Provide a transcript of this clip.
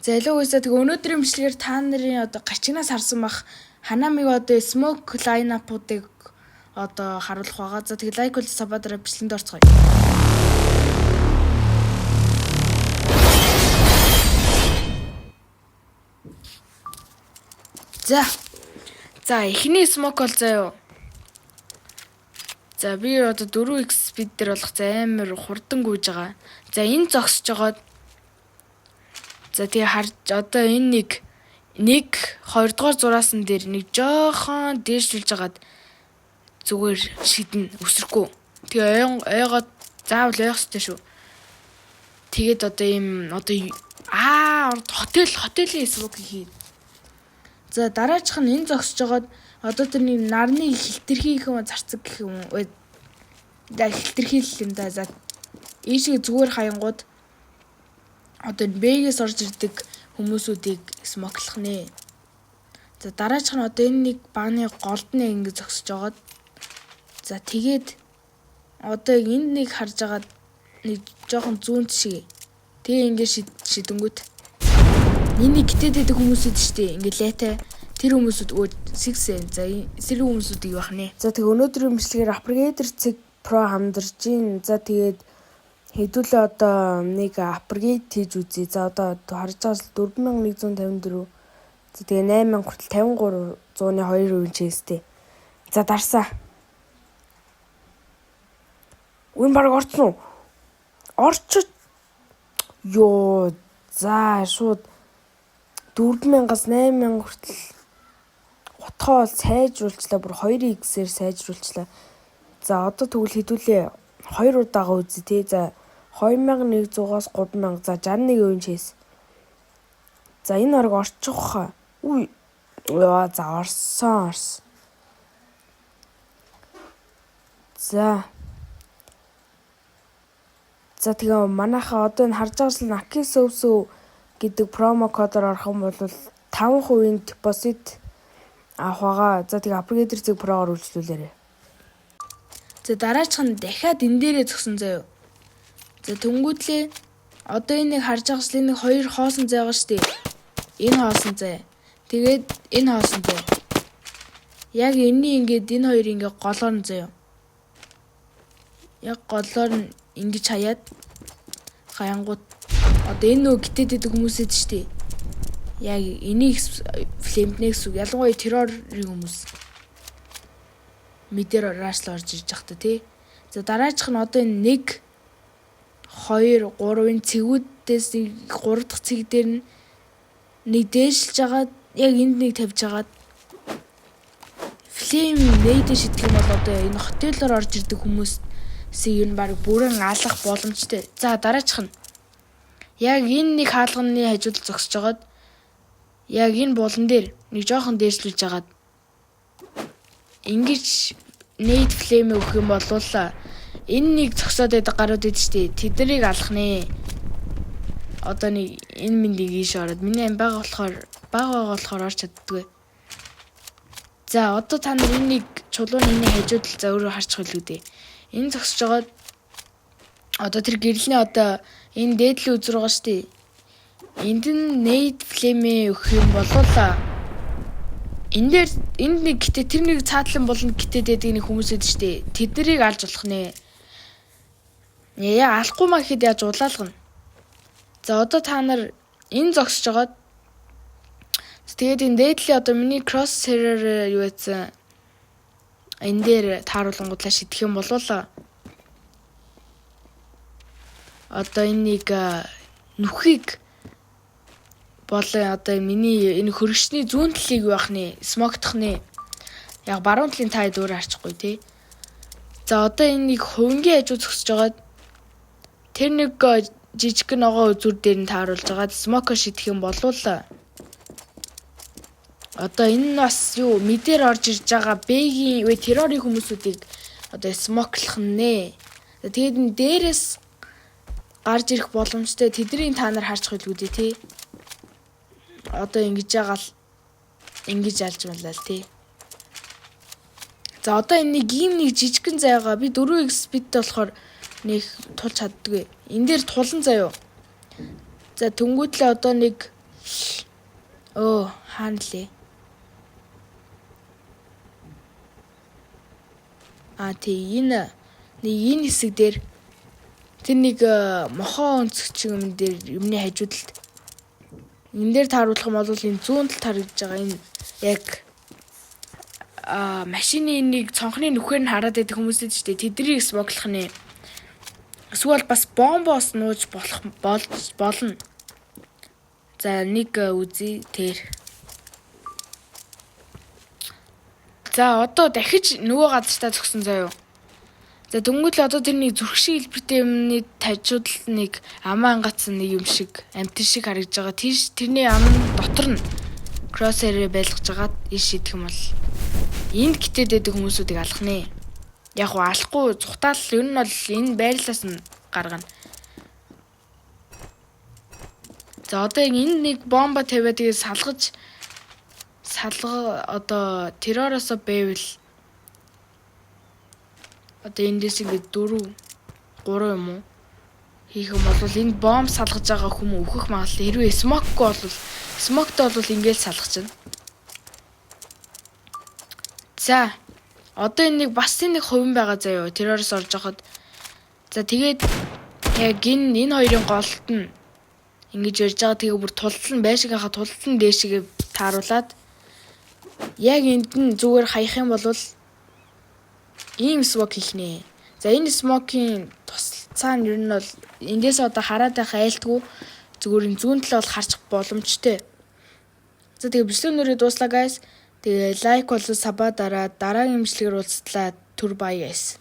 За илүү үсэ тэгээ өнөөдрийн бичлэгээр та нарын одоо гачигнаас харсан бах Ханамиг одоо smoke line-up-уудыг одоо харуулах байгаа. За тэгээ лайк бол сабадраа бичлэгэнд орцгоё. За эхний smoke бол заяа. За би одоо 4x speed дээр болох амар хурдан гүйж байгаа. За энэ зогсож жагаад за тэгээ харж одоо энэ нэг 2 дугаар зураасан дээр нэг жоохон дээшлүүлж жагаад зүгээр шидэн өсрөхгүй. Тэгээ ойгоод заавал ойх ёстой шүү. Тэгээд одоо ийм одоо хотелийн smoke хий. За дараачих нь энэ зогсож жагаад одоо тэр нэг нарны хилтерхийх юм зарцаг гэх юм уу. Да хилтерхийлэл юм да. За ийшээ зүгээр хаянгууд одоо бэгээс орж ирдэг хүмүүсүүдийг смоклох нэ. За дараачих нь одоо энэ нэг багны голд нэг ингэ зогсож жагаад за тэгээд одоо энд нэг харж агаад нэг жоохон зүүнт шиг. Тэгээ ингэ шидэнгүүт энэ гитэд идэх хүмүүсүүд штэ ингэ лайтай тэр хүмүүсүүд өө 6 за эсрэг хүмүүсүүдийг байх нэ. За тэгээ өнөөдрийн бичлэгээр Upgrader цэг Pro хамдарж гин. За тэгээд хэдүүлээ одоо нэг апгрейд хийж үзье. За одоо харж байгаа 4154. За тэгээ 8000 хүртэл 53%-ны 2% чэстэй. За дарсаа. Үн баг орцсон уу? Орчод. Йоо. За шууд 4000-аас 8000 хүртэл утгаа сайжруулчлаа. Бүр 2x-ээр сайжруулчлаа. За одоо тэгвэл хэдүүлээ 2 удаага үзье тий. За 2100-аас 3000 за 61% чэс. За энэ орог орчих хаа. Үгүй. За орсон. За тэгээ манайхаа одоо энэ харж байгаа Nakisovsu гэдэг промо кодоор орох юм бол 5% депозит авах байгаа. За тэгээ Upgrader цэг Pro-гоор үйлчлүүлээрэй. За дараачих нь дахиад энэ дээрээ зогсон заяа. За тэнгүүтлээ одоо энийг харж байгаас нэг 2 хоосон зай байгаа штэ. Энэ хоосон зай. Тэгээд энэ хоосон зай. Яг энэний ингээд энэ хоёр ингээд голоор нь заяа. Яг голоор нь ингэж хаяад хаянгууд одоо энэ нөө гитэд идэх хүмүүсэд штэ. Яг энийг флемнэкс үг ялангуяа террорын хүмүүс мэдэр рашлаа орж ирж захта тий. За дараачих нь одоо энэ 1 2 3-ын цэгүүдээс 3 дахь цэг дээр нь нэг дээшилж агаад яг энд нэг тавьж агаад флейм нейд шидэх юм бол одоо энэ хотелоор орж ирдэг хүмүүсийн баг бүрэн алах боломжтой. За дараачих нь яг энэ нэг хаалганы хажууд зогсож агаад яг энэ булан дээр нэг жоохон дээшлүүлж агаад ингэж нейд флейм өгөх юм болвол энэ нэг зогсоод байдаг гарууд идэв штэ. Тэднийг алах нэ. Одоо нэг энэ минийг ийш ороод миний бага болохоор орч чаддгүй. За одоо та нар энийг чулууны хажууд л за өөрөө харчих хэлгүй дээ. Энэ зогсож байгаад одоо тэр гэрэлний одоо энэ дээдлийн үзүр байгаа штэ. Энд нь nade flame өгөх юм болвол энэ дээр энд нэг гэтээ тэр нэг цаадлан болно гэтээ дэдэг нэг хүмүүсэд штэ. Тэднийг алж болох нэ. Яа алахгүй маа гэхэд яаж улаалгана. За одоо та нар энэ зогсож байгаад тэгээд энэ дээдлийн одоо миний cross hair юу гэсэн энэ дээр тааруулангуудлаа шидэх юм болвол одоо энийг нүхийг болоо одоо миний энэ хөргөчний зүүн талыг байх нэ смоктох нэ. Яг баруун талын таад өөр харчихгүй тий. За одоо энийг хувингийн хажуу зогсож байгаад тэр нэг жижиг ногоо үзүр дээр нь тааруулж байгаа смоко шидэх юм болвол одоо энэ бас юу мэдээр орж ирж байгаа бэгийн террорын хүмүүсүүдийг одоо смоклох нэ. Тэгээд энэ дээрээс гарч ирэх боломжтой тэдний та нар харж хэлгүй дээ тий. Одоо ингэж байгаа л ингэж алж малаа л тий. За одоо энэ нэг жижигхэн зайгаа би 4x speedтэй болохоор нэг тулж чаддгүй. Энэ дээр тулан заяа. За тэнгүүтлээ одоо нэг Оо, хаана лээ? Энэ хэсэг дээр тэр нэг мохоо өнцгч юм дээр юмны хажуудалд энэ дээр тааруулах юм бол энэ зүүн талд харагдаж байгаа энэ яг машины нэг цонхны нүхээр нь хараад байдаг хүмүүсэд ч тэднийг смоглох нэ. Эсвэл бас бомбоос нууж болно. За нэг үзье тэр. За одоо дахиж нөгөө газартаа зогсон заяа. За дөнгөж л одоо тэр нэг зүрх шиг хэлбэртэй юмны тажиудлал нэг амаа ангацсан нэг юм шиг амтэр шиг харагдаж байгаа. Тэрний ам дотор нь кроссhair байлгаж байгаа иш идэх юм бол энд гитээд байдаг хүмүүсүүдийг алах нэ. Яг алахгүй зүхтаал ер нь бол энэ байрлалаас нь гаргана. За одоо энэ нэг бомба тавиад тэгээ одоо терророос байвал одоо эндээс ингээд 3 юм уу хийх юм бол энэ бомб салгаж байгаа хүмүүс өөхөх магадлал хэрвээ смоктой бол ингээд салгачна. За одоо энэ бас нэг хувин байгаа заяа терророос орж байхад. За тэгээд яг энэ хоёрын голт нь ингэж ярьж байгаа. Тэгээ бүр тултал нь байшингийнхаа тултал нь дээшгээ тааруулаад яг энд нь зүгээр хаях юм бол ийм смок хийх нэ. За энэ смокийн цаана ер нь бол эндээс одоо хараад байх айлтгүй зүгээр энэ зүүн талаа бол харчих боломжтой. За тэгээ бичлэгнөрөө дууслаа guys. Тэгээ лайк болон саба дараагийн бичлэгээр уулзтлаа. Түр бай guys.